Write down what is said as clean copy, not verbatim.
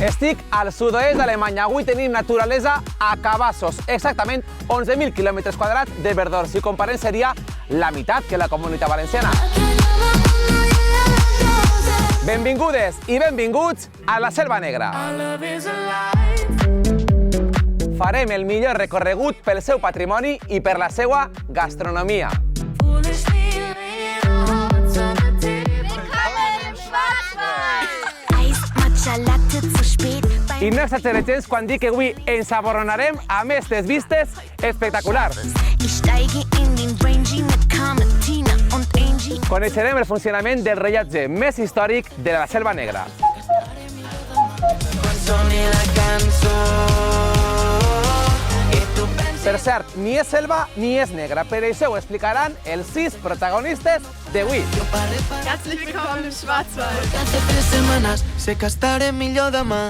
Estic al sud-oest d'Alemanya. Avui tenim naturalesa a cabassos. Exactament 11.000 quilòmetres quadrats de verdor. Si comparem seria la meitat que la Comunitat Valenciana. Benvingudes i benvinguts a la Selva Negra. Farem el millor recorregut pel seu patrimoni i per la seva gastronomia. I no exageraré gens quan dic que avui ens aborronarem amb aquestes vistes espectaculars. Coneixerem el funcionament del rellotge més històric de la Selva Negra. Per cert, ni és selva ni és negra. Per això ho explicaran els 6 protagonistes d'avui. Herzlich willkommen im Schwarzwald. Hace 3 semanas sé que estaré millor demà.